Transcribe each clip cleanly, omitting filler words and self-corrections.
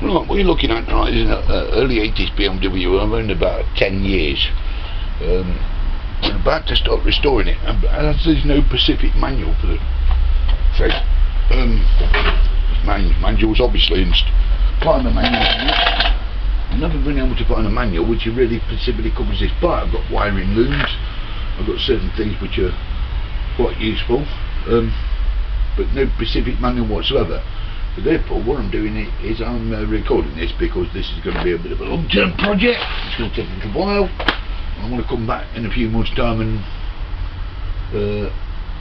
Right, what you're looking at right is an early 80s BMW. I've owned about 10 years. We're about to start restoring it, and as there's no specific manual for the manuals obviously, and find the manual. I've never been able to find a manual which really specifically covers this part. I've got wiring looms, I've got certain things which are quite useful, but no specific manual whatsoever. So therefore what I'm doing is I'm recording this because this is going to be a bit of a long-term project. It's going to take a little while. I want to come back in a few months time and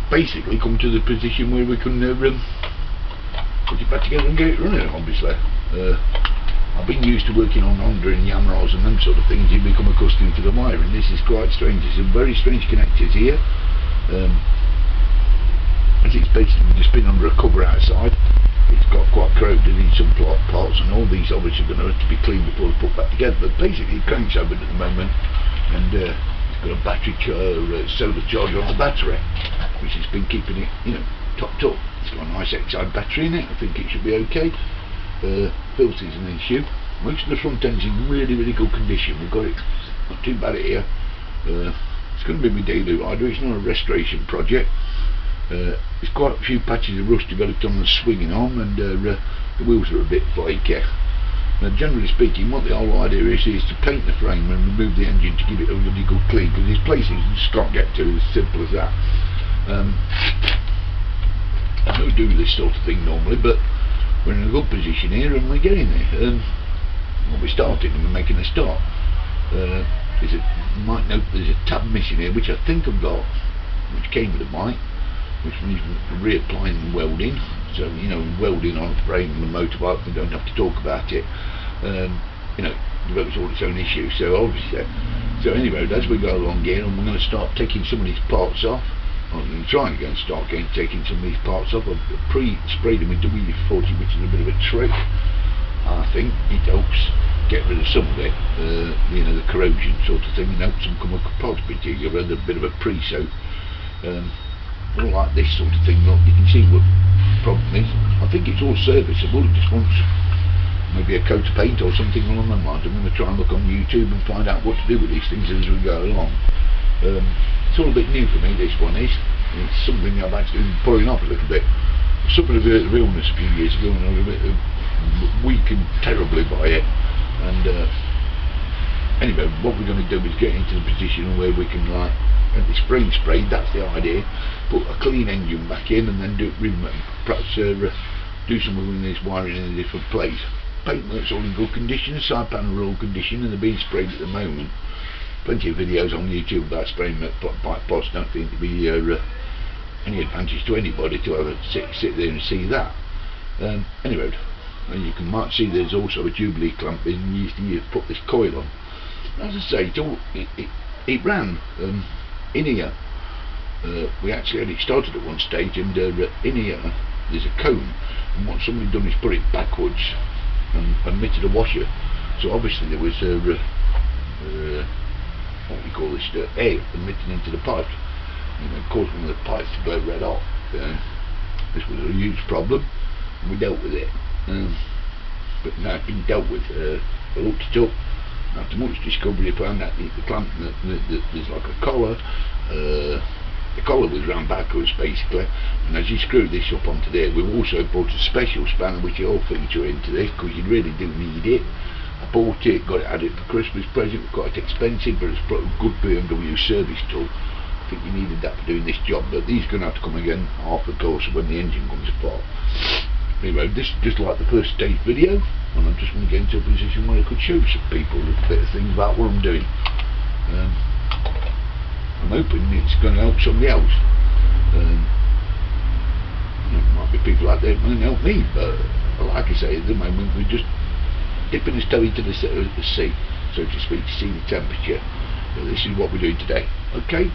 basically come to the position where we can put it back together and get it running. Obviously I've been used to working on Honda and Yamahas and them sort of things. You become accustomed to the wiring. This is quite strange. There's some very strange connectors here. As it's basically just been under a cover outside, it's got quite corroded in some parts, and all these obviously are going to have to be cleaned before they put back together. But basically it cranks over at the moment, and it's got a battery solar charger on the battery, which has been keeping it, topped up. It's got a nice Exide battery in it. I think it should be okay. Filter is an issue. Most of the front end's in really good condition. We've got it not too bad here. It's going to be my daily rider. It's not a restoration project. There's quite a few patches of rust developed on the swinging arm, and the wheels are a bit flaky. Now, generally speaking, what the whole idea is to paint the frame and remove the engine to give it a really good clean, because there's places you just can't get to, as simple as that. I don't do this sort of thing normally, but we're in a good position here and we're getting there. Well, we started and we're making a start. You might note there's a tab missing here, which I think I've got, which came with the bike, which means reapplying and welding. So welding on a frame on a motorbike, we don't have to talk about it. Develops all its own issues. So obviously, anyway, as we go along here, and we're going to start taking some of these parts off. I'm going to try and start taking some of these parts off. I've pre-sprayed them with W40, which is a bit of a trick. I think it helps get rid of some of it, the corrosion sort of thing, and helps them come apart a bit easier. A bit of a pre-soak. All like this sort of thing. Look, you can see what the problem is. I think it's all serviceable. It just wants maybe a coat of paint or something along that line. I'm going to try and look on YouTube and find out what to do with these things as we go along. It's all a bit new for me, this one is. It's something I've actually been pulling off a little bit. I suffered a bit of illness a few years ago and I was a bit weakened terribly by it. And anyway, what we're going to do is get into the position where we can the spring sprayed, that's the idea. Put a clean engine back in and then perhaps do some of this wiring in a different place. Paintwork's all in good condition, the side panel are all condition, and they're being sprayed at the moment. Plenty of videos on YouTube about spraying bike parts. Don't think to be any advantage to anybody to ever sit there and see that. Anyway, and you might see there's also a Jubilee clamp being used to put this coil on. As I say, it ran in here. We actually had it started at one stage, and in here there's a cone, and what somebody done is put it backwards and emitted a washer. So obviously there was what we call this air emitting into the pipe, and caused one of the pipes to blow red hot. This was a huge problem, and we dealt with it. But now it's been dealt with. I looked it up. After much discovery, I found out the clamp, there's like a collar. The collar was round backwards basically, and as you screw this up onto there, we've also bought a special spanner which you'll feature into this because you really do need it. I bought it, got it, had it for Christmas present. Quite expensive, but it's a good BMW service tool. I think you needed that for doing this job, but these are going to have to come again after the course when the engine comes apart. Anyway, this is just like the first stage video, and I'm just going to get into a position where I could show some people a little bit of things about what I'm doing. I'm hoping it's going to help somebody else. There might be people out there that might help me, but like I say, at the moment we're just dipping his toe into the sea, so to speak, to see the temperature. So this is what we're doing today. Okay.